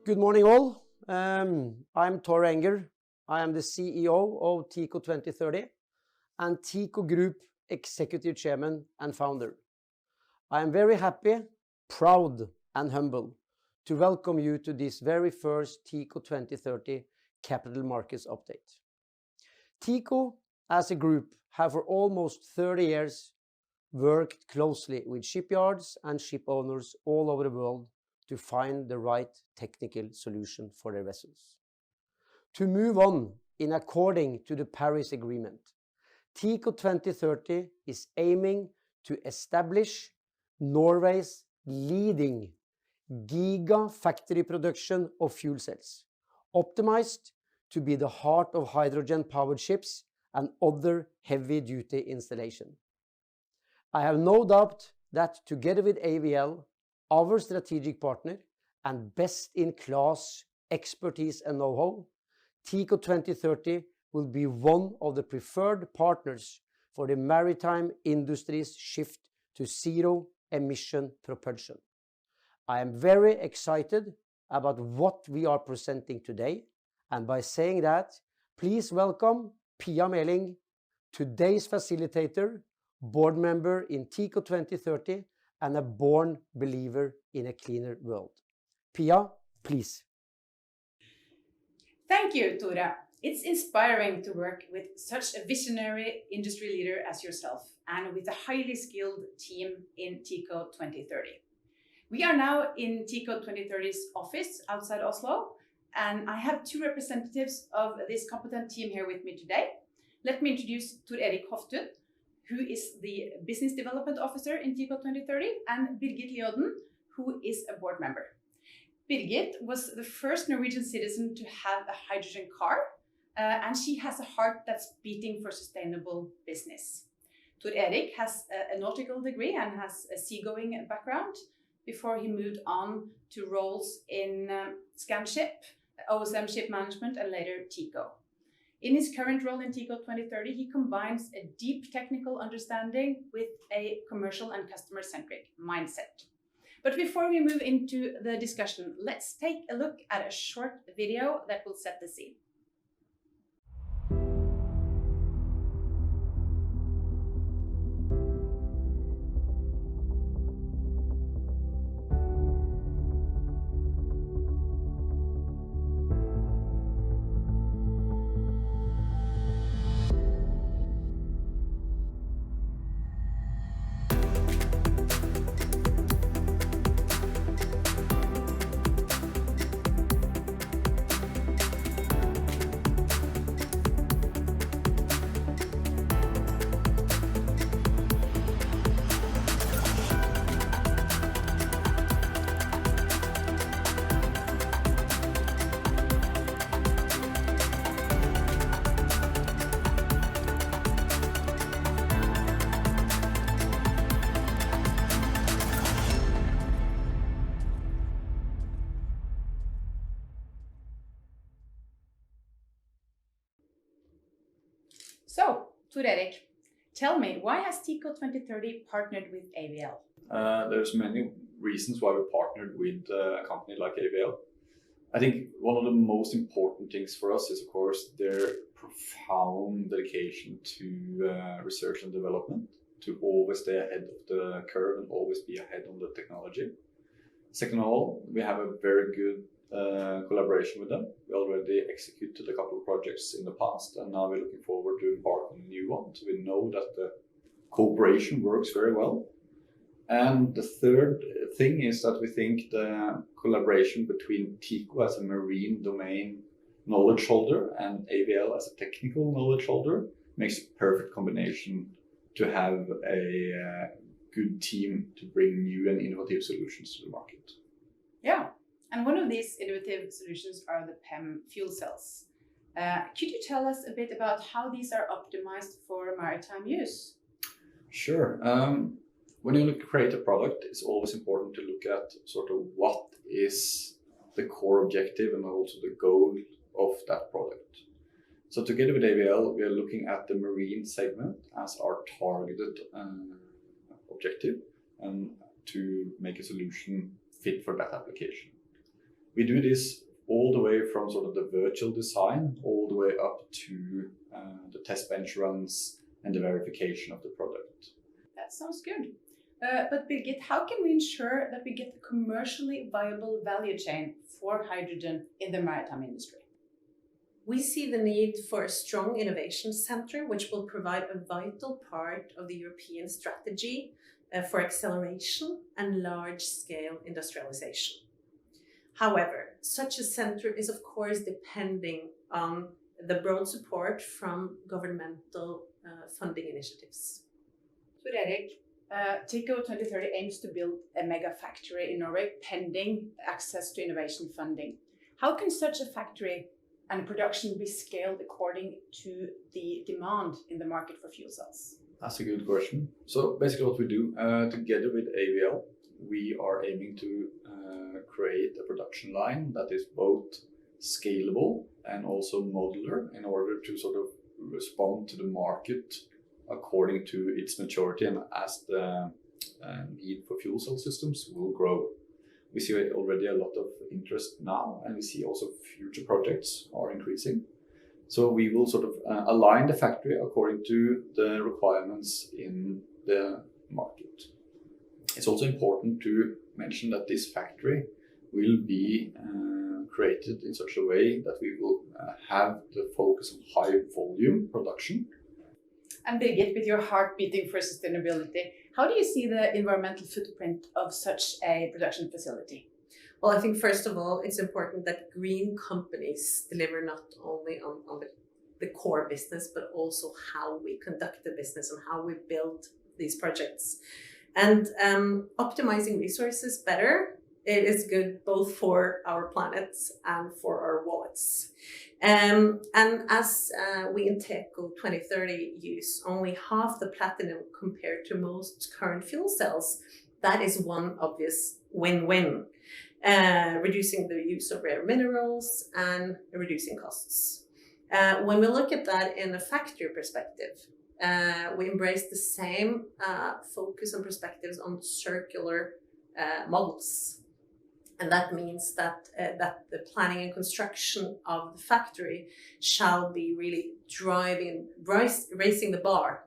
Good morning all. I'm Tor Enger. I am the CEO of TECO 2030 and TECO Group Executive Chairman and Founder. I am very happy, proud and humble to welcome you to this very first TECO 2030 Capital Markets Update. TECO as a group have for almost 30 years worked closely with shipyards and ship owners all over the world to find the right technical solution for their vessels. To move on in according to the Paris Agreement, TECO 2030 is aiming to establish Norway's leading giga factory production of fuel cells, optimized to be the heart of hydrogen-powered ships and other heavy-duty installation. I have no doubt that together with AVL, our strategic partner and best-in-class expertise and know-how, TECO 2030 will be one of the preferred partners for the maritime industry's shift to zero-emission propulsion. I am very excited about what we are presenting today, and by saying that, please welcome Pia Meling, today's facilitator, board member in TECO 2030, and a born believer in a cleaner world. Pia, please. Thank you, Tore. It's inspiring to work with such a visionary industry leader as yourself and with a highly skilled team in TECO 2030. We are now in TECO 2030's office outside Oslo, and I have two representatives of this competent team here with me today. Let me introduce Tor Erik Hoftun, who is the Business Development Officer in TECO 2030, and Birgit Ljoden, who is a board member. Birgit was the first Norwegian citizen to have a hydrogen car, and she has a heart that's beating for sustainable business. Tor Erik has a nautical degree and has a seagoing background before he moved on to roles in Scanship, OSM Ship Management, and later TECO. In his current role in TECO 2030, he combines a deep technical understanding with a commercial and customer-centric mindset. But before we move into the discussion, let's take a look at a short video that will set the scene. So, Tor Erik, tell me, why has TECO 2030 partnered with AVL? There's many reasons why we partnered with a company like AVL. I think one of the most important things for us is, of course, their profound dedication to research and development, to always stay ahead of the curve and always be ahead on the technology. Second of all, we have a very good collaboration with them. We already executed a couple of projects in the past, and now we're looking forward to embark on a new one. So we know that the cooperation works very well. And the third thing is that we think the collaboration between TECO as a marine domain knowledge holder and AVL as a technical knowledge holder makes a perfect combination to have a good team to bring new and innovative solutions to the market. Yeah. And one of these innovative solutions are the PEM fuel cells. Could you tell us a bit about how these are optimized for maritime use? Sure. When you create a product, it's always important to look at sort of what is the core objective and also the goal of that product. So together with AVL, we are looking at the marine segment as our targeted objective and to make a solution fit for that application. We do this all the way from sort of the virtual design all the way up to the test bench runs and the verification of the product. That sounds good. But Birgit, how can we ensure that we get a commercially viable value chain for hydrogen in the maritime industry? We see the need for a strong innovation center, which will provide a vital part of the European strategy for acceleration and large-scale industrialization. However, such a center is of course depending on the broad support from governmental funding initiatives. So Erik, TECO 2030 aims to build a mega factory in Norway pending access to innovation funding. How can such a factory and production be scaled according to the demand in the market for fuel cells? That's a good question. So basically what we do together with AVL, we are aiming to create a production line that is both scalable and also modular in order to sort of respond to the market according to its maturity and as the need for fuel cell systems will grow. We see already a lot of interest now, and we see also future projects are increasing. So we will sort of align the factory according to the requirements in the market. It's also important to mention that this factory will be created in such a way that we will have the focus on high volume production. And Birgit, with your heart beating for sustainability, how do you see the environmental footprint of such a production facility? Well, I think first of all, it's important that green companies deliver not only on the core business, but also how we conduct the business and how we build these projects. And optimizing resources better, it is good both for our planets and for our wallets. And as we in TECO 2030 use only half the platinum compared to most current fuel cells, that is one obvious win-win, reducing the use of rare minerals and reducing costs. When we look at that in a factory perspective, we embrace the same focus and perspectives on circular models. And that means that the planning and construction of the factory shall be really raising the bar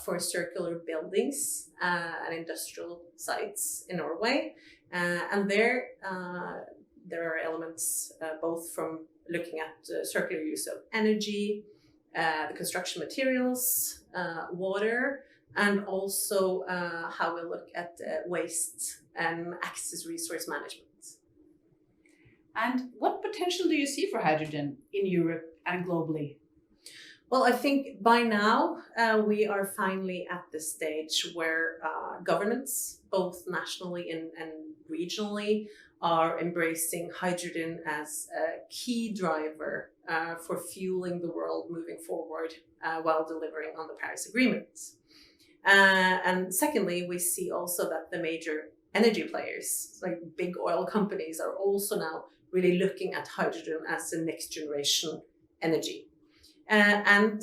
for circular buildings and industrial sites in Norway. And there are elements both from looking at circular use of energy, the construction materials, water, and also how we look at waste and access resource management. And what potential do you see for hydrogen in Europe and globally? Well, I think by now we are finally at the stage where governments, both nationally and regionally, are embracing hydrogen as a key driver for fueling the world moving forward while delivering on the Paris Agreement. And secondly, we see also that the major energy players, like big oil companies, are also now really looking at hydrogen as the next generation energy. And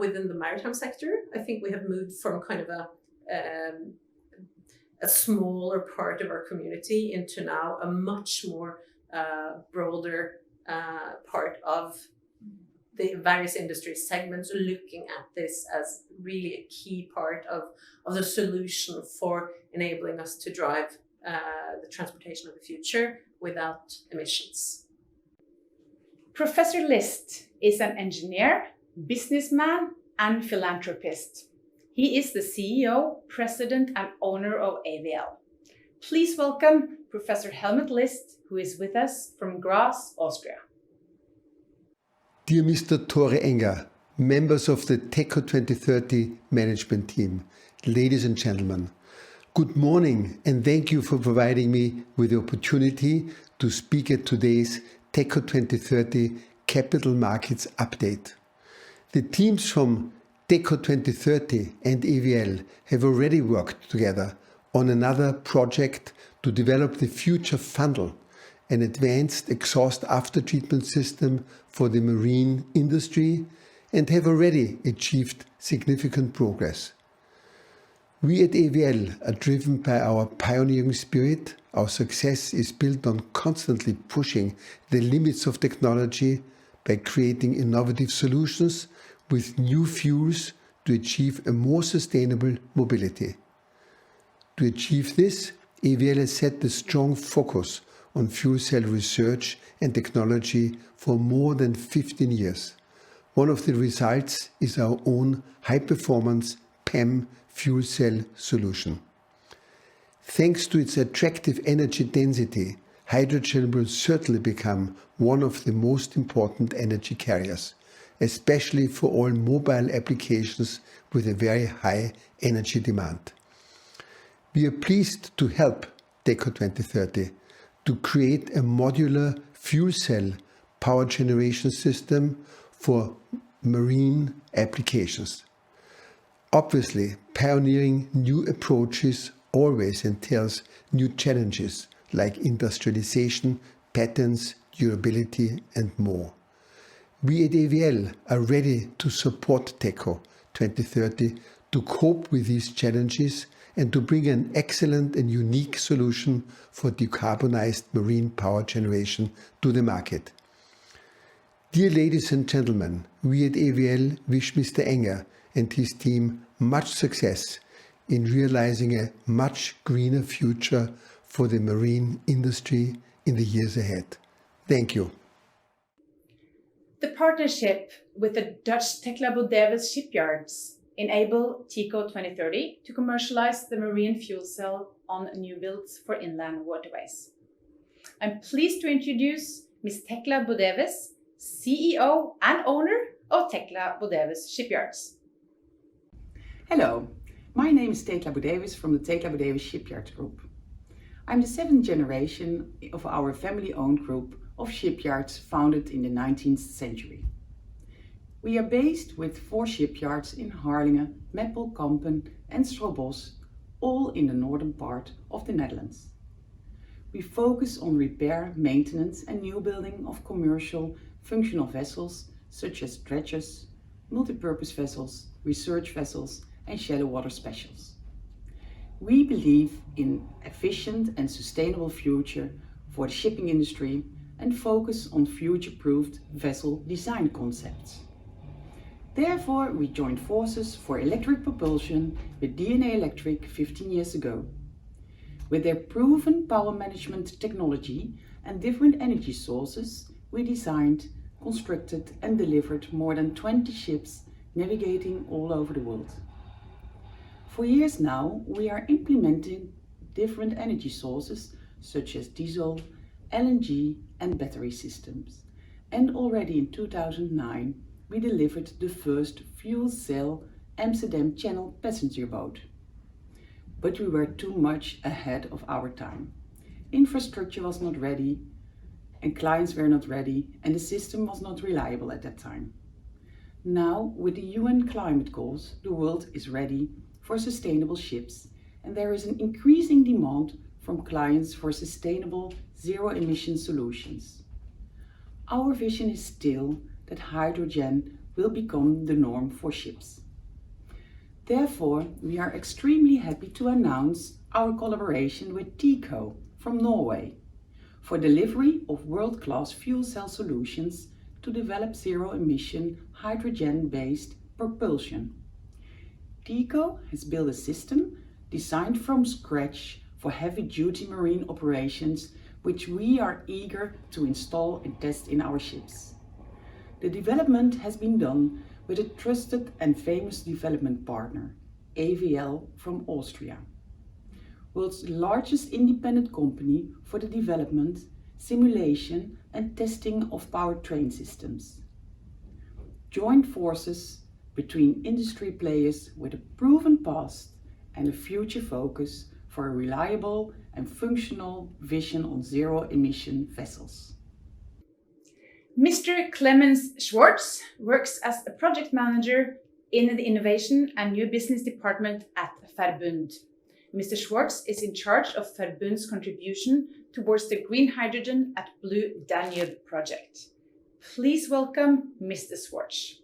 within the maritime sector, I think we have moved from kind of a smaller part of our community into now a much more broader part of the various industry segments, looking at this as really a key part of the solution for enabling us to drive the transportation of the future without emissions. Professor List is an engineer, businessman, and philanthropist. He is the CEO, president, and owner of AVL. Please welcome Professor Helmut List, who is with us from Graz, Austria. Dear Mr. Tore Enger, members of the TECO 2030 management team, ladies and gentlemen, good morning and thank you for providing me with the opportunity to speak at today's TECO 2030 Capital Markets Update. The teams from TECO 2030 and AVL have already worked together on another project to develop the future funnel, an advanced exhaust after-treatment system for the marine industry, and have already achieved significant progress. We at AVL are driven by our pioneering spirit Our success is built on constantly pushing the limits of technology by creating innovative solutions with new fuels to achieve a more sustainable mobility. To achieve this, AVL has set a strong focus on fuel cell research and technology for more than 15 years. One of the results is our own high-performance PEM fuel cell solution. Thanks to its attractive energy density, hydrogen will certainly become one of the most important energy carriers, especially for all mobile applications with a very high energy demand. We are pleased to help TECO 2030 to create a modular fuel cell power generation system for marine applications. Obviously, pioneering new approaches always entails new challenges like industrialization, patents, durability, and more. We at AVL are ready to support TECO 2030 to cope with these challenges and to bring an excellent and unique solution for decarbonized marine power generation to the market. Dear ladies and gentlemen, we at AVL wish Mr. Enger and his team much success in realizing a much greener future for the marine industry in the years ahead. Thank you. The partnership with the Dutch TECO Bodeves shipyards enable TECO 2030 to commercialize the marine fuel cell on new builds for inland waterways. I'm pleased to introduce Ms. Tekla Bodeves, CEO and owner of TECO Bodeves shipyards. Hello, my name is Tekla Bodeves from the TECO Bodeves Shipyard Group. I'm the 7th generation of our family-owned group of shipyards founded in the 19th century. We are based with 4 shipyards in Harlingen, Meppel, Kampen and Strobos, all in the northern part of the Netherlands. We focus on repair, maintenance and new building of commercial functional vessels such as dredgers, multipurpose vessels, research vessels and shallow water specials. We believe in efficient and sustainable future for the shipping industry and focus on future-proofed vessel design concepts. Therefore, we joined forces for electric propulsion with DNA Electric 15 years ago. With their proven power management technology and different energy sources, we designed, constructed and delivered more than 20 ships navigating all over the world. For years now, we are implementing different energy sources such as diesel, LNG and battery systems. And already in 2009, we delivered the first fuel cell Amsterdam Channel passenger boat. But we were too much ahead of our time. Infrastructure was not ready, and clients were not ready, and the system was not reliable at that time. Now, with the UN climate goals, the world is ready for sustainable ships, and there is an increasing demand from clients for sustainable zero-emission solutions. Our vision is still that hydrogen will become the norm for ships. Therefore, we are extremely happy to announce our collaboration with TECO from Norway for delivery of world-class fuel cell solutions to develop zero-emission hydrogen-based propulsion. TECO has built a system designed from scratch for heavy-duty marine operations, which we are eager to install and test in our ships. The development has been done with a trusted and famous development partner, AVL from Austria, world's largest independent company for the development, simulation and testing of powertrain systems. Joint forces between industry players with a proven past and a future focus for a reliable and functional vision on zero-emission vessels. Mr. Clemens Schwartz works as a project manager in the Innovation and New Business Department at Verbund. Mr. Schwartz is in charge of Verbund's contribution towards the green hydrogen at Blue Danube project. Please welcome Mr. Schwartz.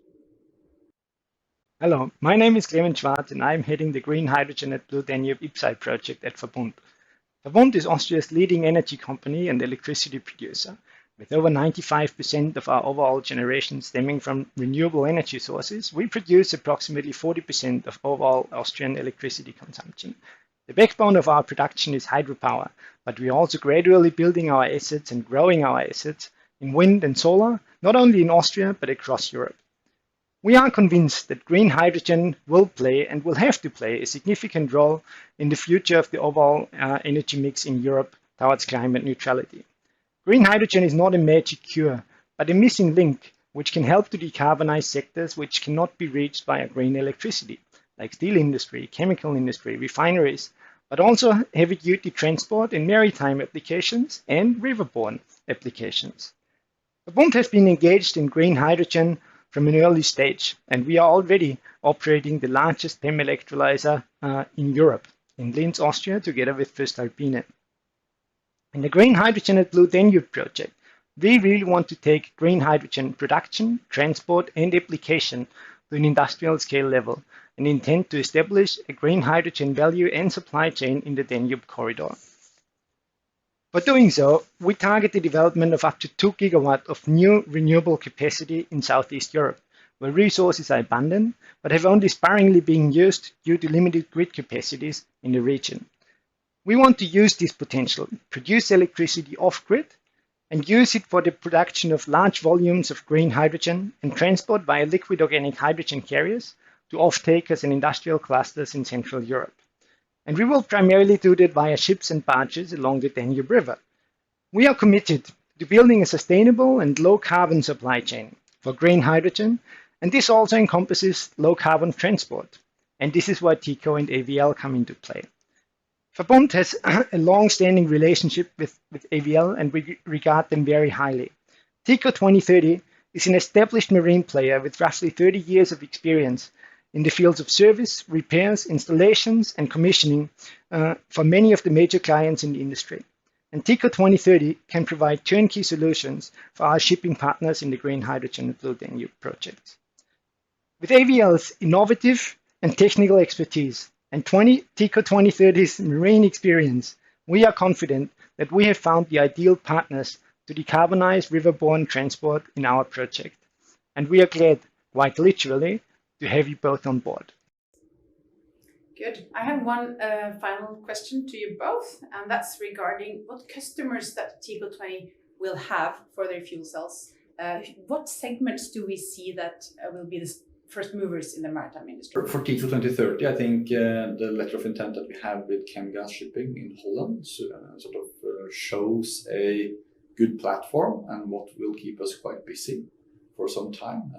Hello, my name is Clemens Schwartz and I'm heading the green hydrogen at Blue Danube IPSAI project at Verbund. VERBUND is Austria's leading energy company and electricity producer, with over 95% of our overall generation stemming from renewable energy sources. We produce approximately 40% of overall Austrian electricity consumption. The backbone of our production is hydropower, but we are also gradually building our assets and growing our assets in wind and solar, not only in Austria, but across Europe. We are convinced that green hydrogen will play and will have to play a significant role in the future of the overall energy mix in Europe towards climate neutrality. Green hydrogen is not a magic cure, but a missing link which can help to decarbonize sectors which cannot be reached via green electricity, like steel industry, chemical industry, refineries, but also heavy-duty transport and maritime applications and riverborne applications. VERBUND has been engaged in green hydrogen from an early stage, and we are already operating the largest PEM electrolyzer in Europe, in Linz, Austria, together with voestalpine. In the Green Hydrogen at Blue Danube project, we really want to take green hydrogen production, transport, and application to an industrial scale level and intend to establish a green hydrogen value and supply chain in the Danube corridor. For doing so, we target the development of up to 2 gigawatts of new renewable capacity in Southeast Europe, where resources are abundant but have only sparingly been used due to limited grid capacities in the region. We want to use this potential, produce electricity off-grid, and use it for the production of large volumes of green hydrogen and transport via liquid organic hydrogen carriers to off-takers and industrial clusters in Central Europe. And we will primarily do that via ships and barges along the Danube River. We are committed to building a sustainable and low-carbon supply chain for green hydrogen, and this also encompasses low-carbon transport. And this is where TECO and AVL come into play. VERBUND has a long-standing relationship with AVL, and we regard them very highly. TECO 2030 is an established marine player with roughly 30 years of experience in the fields of service, repairs, installations, and commissioning for many of the major clients in the industry. And TECO 2030 can provide turnkey solutions for our shipping partners in the Green Hydrogen at Blue Danube project. With AVL's innovative and technical expertise and TECO 2030's marine experience, we are confident that we have found the ideal partners to decarbonize riverborne transport in our project. And we are glad, quite literally, to have you both on board. Good. I have one final question to you both, and that's regarding what customers that TECO 20 will have for their fuel cells. What segments do we see that will be the first movers in the maritime industry? For TECO 2030, I think the letter of intent that we have with Chemgas Shipping in Holland shows a good platform and what will keep us quite busy for some time.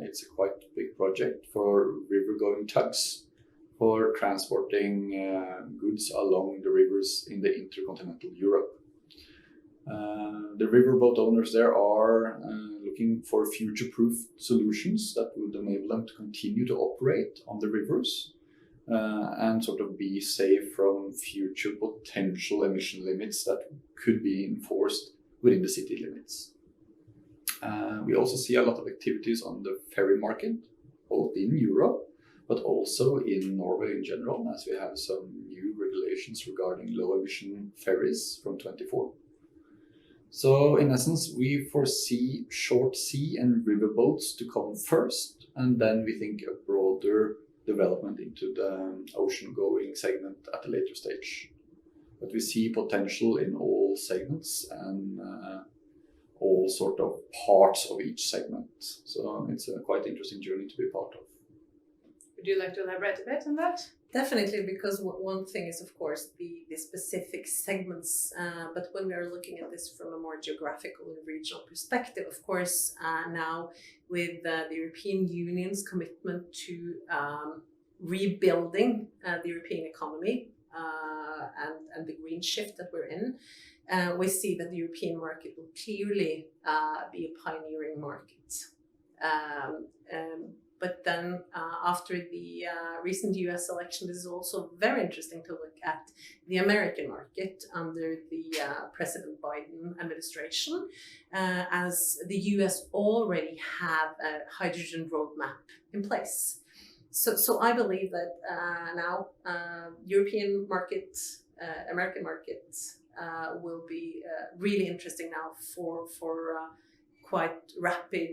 It's a quite big project for river-going tugs for transporting goods along the rivers in the intercontinental Europe. The riverboat owners there are looking for future-proof solutions that would enable them to continue to operate on the rivers and be safe from future potential emission limits that could be enforced within the city limits. We also see a lot of activities on the ferry market, both in Europe, but also in Norway in general, as we have some new regulations regarding low emission ferries from 2024. So in essence, we foresee short sea and river boats to come first, and then we think a broader development into the ocean-going segment at a later stage. But we see potential in all segments and all sort of parts of each segment. So it's a quite interesting journey to be part of. Would you like to elaborate a bit on that? Definitely, because one thing is, of course, the specific segments, but when we are looking at this from a more geographical and regional perspective, of course, now with the European Union's commitment to rebuilding the European economy and the green shift that we're in, we see that the European market will clearly be a pioneering market. But then after the recent US election, this is also very interesting to look at the American market under the President Biden administration, as the US already have a hydrogen roadmap in place. So I believe that now European market American market will be really interesting now for quite rapid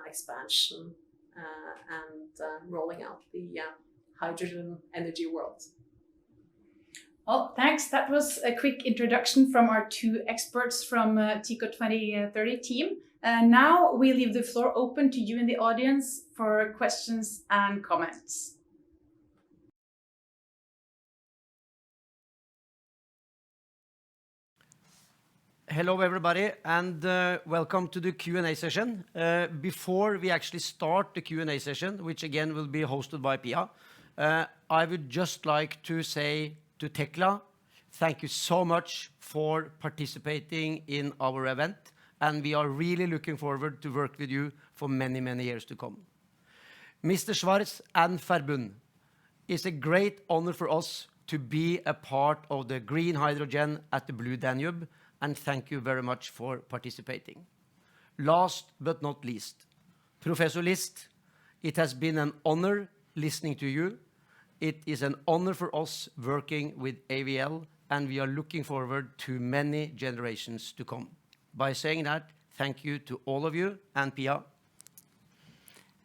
expansion and rolling out the hydrogen energy world. Well, thanks. That was a quick introduction from our two experts from TECO 2030 team. Now we leave the floor open to you in the audience for questions and comments. Hello everybody, and welcome to the Q&A session. Before we actually start the Q&A session, which again will be hosted by Pia, I would just like to say to Tekla, thank you so much for participating in our event, and we are really looking forward to work with you for many, many years to come. Mr. Schwarz and Verbund, it's a great honor for us to be a part of the green hydrogen at the Blue Danube, and thank you very much for participating. Last but not least, Professor List, it has been an honor listening to you. It is an honor for us working with AVL, and we are looking forward to many generations to come. By saying that, thank you to all of you, and Pia.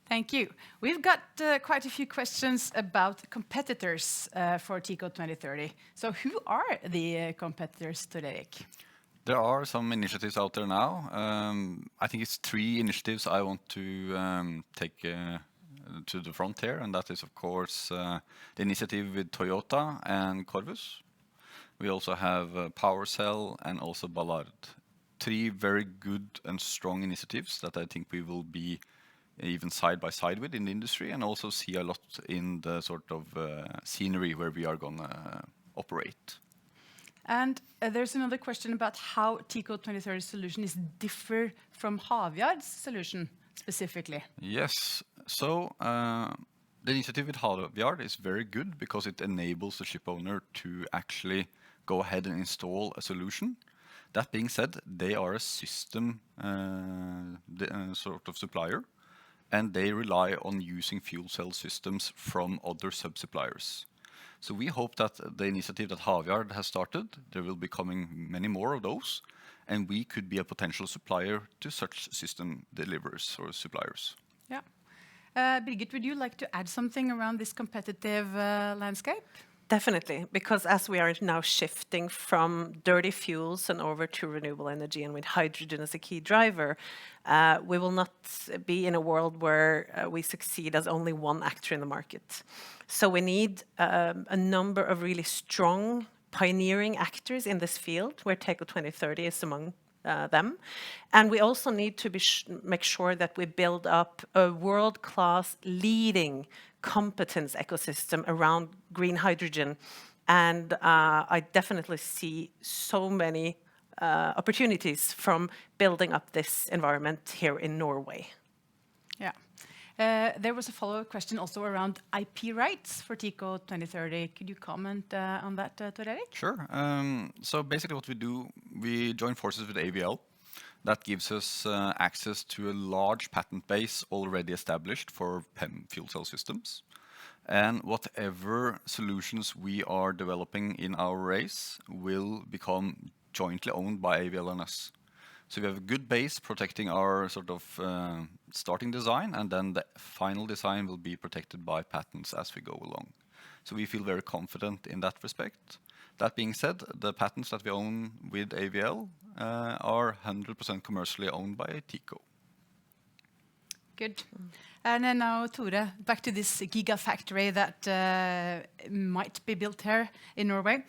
Thank you. We've got quite a few questions about competitors for TECO 2030. So who are the competitors today, Erik? There are some initiatives out there now. I think it's 3 initiatives I want to take to the front here, and that is, of course, the initiative with Toyota and Corvus. We also have PowerCell and also Ballard. 3 very good and strong initiatives that I think we will be even side by side with in the industry, and also see a lot in the sort of scenery where we are gonna operate. And there's another question about how TECO 2030 solution is differ from Havyard's solution specifically. Yes, so the initiative with Havyard is very good because it enables the ship owner to actually go ahead and install a solution. That being said, they are a system sort of supplier, and they rely on using fuel cell systems from other sub-suppliers. So we hope that the initiative that Havyard has started, there will be coming many more of those, and we could be a potential supplier to such system deliverers or suppliers. Yeah. Birgit, would you like to add something around this competitive landscape? Definitely, because as we are now shifting from dirty fuels and over to renewable energy, and with hydrogen as a key driver, we will not be in a world where we succeed as only one actor in the market. So we need a number of really strong pioneering actors in this field, where TECO 2030 is among them. And we also need to make sure that we build up a world-class leading competence ecosystem around green hydrogen. And I definitely see so many opportunities from building up this environment here in Norway. Yeah. There was a follow-up question also around IP rights for TECO 2030. Could you comment on that, Tor Erik? Sure. So basically what we do, we join forces with AVL. That gives us access to a large patent base already established for PEM fuel cell systems. And whatever solutions we are developing in our race will become jointly owned by AVL and us. So we have a good base protecting our sort of starting design, and then the final design will be protected by patents as we go along. So we feel very confident in that respect. That being said, the patents that we own with AVL are 100% commercially owned by TECO. Good. And then now, Tore, back to this gigafactory that might be built here in Norway.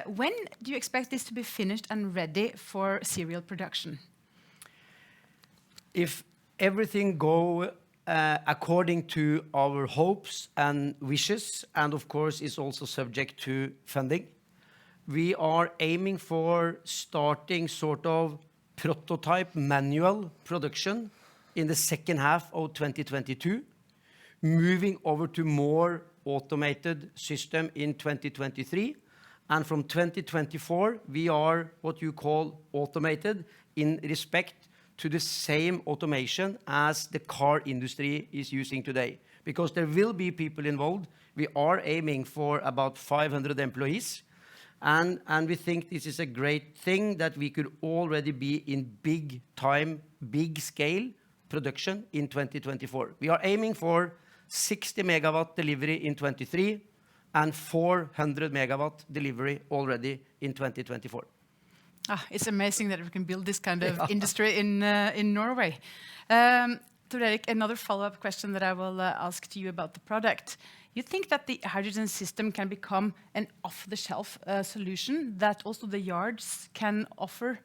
When do you expect this to be finished and ready for serial production? If everything go according to our hopes and wishes, and of course is also subject to funding, we are aiming for starting sort of prototype manual production in the second half of 2022, moving over to more automated system in 2023. And from 2024, we are what you call automated in respect to the same automation as the car industry is using today. Because there will be people involved. We are aiming for about 500 employees. And we think this is a great thing that we could already be in big time, big scale production in 2024. We are aiming for 60 megawatt delivery in 23 and 400 megawatt delivery already in 2024. It's amazing that we can build this kind of industry in Norway. Tor Erik, another follow-up question that I will ask to you about the product. You think that the hydrogen system can become an off-the-shelf solution that also the yards can offer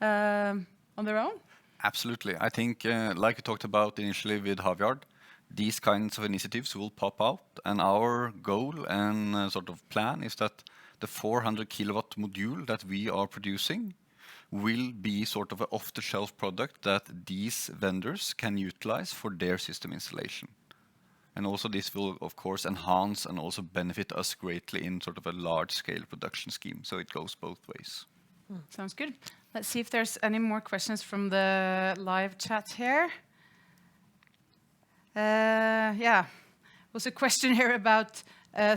on their own? Absolutely. I think, like we talked about initially with Havyard, these kinds of initiatives will pop out, and our goal and sort of plan is that the 400 kilowatt module that we are producing will be sort of an off-the-shelf product that these vendors can utilize for their system installation. And also this will, of course, enhance and also benefit us greatly in sort of a large-scale production scheme. So it goes both ways. Sounds good. Let's see if there's any more questions from the live chat here. Yeah, was a question here about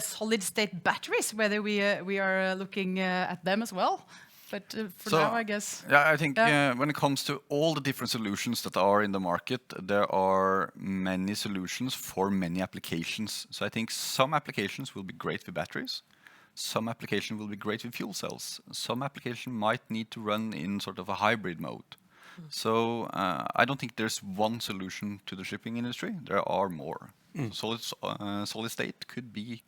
solid-state batteries, whether we are looking at them as well. But for now, I guess. Yeah, I think when it comes to all the different solutions that are in the market, there are many solutions for many applications. So I think some applications will be great with batteries. Some application will be great with fuel cells. Some application might need to run in sort of a hybrid mode. So I don't think there's one solution to the shipping industry. There are more. Solid state could be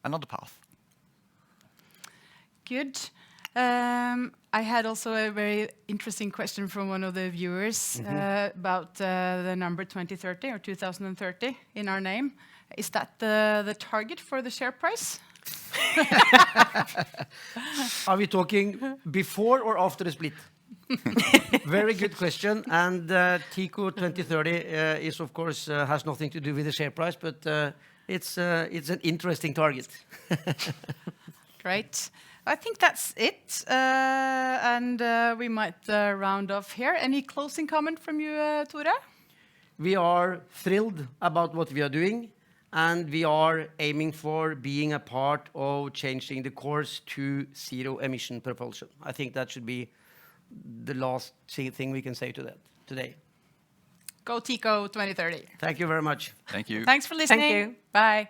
another path. Good. I had also a very interesting question from one of the viewers about the number 2030 or 2030 in our name. Is that the target for the share price? Are we talking before or after the split? Very good question. And TECO 2030 is, of course, has nothing to do with the share price, but it's an interesting target. Great. I think that's it. And we might round off here. Any closing comment from you, Tore? We are thrilled about what we are doing, and we are aiming for being a part of changing the course to zero emission propulsion. I think that should be the last thing we can say to that today. Go TECO 2030. Thank you very much. Thank you. Thanks for listening. Thank you. Bye.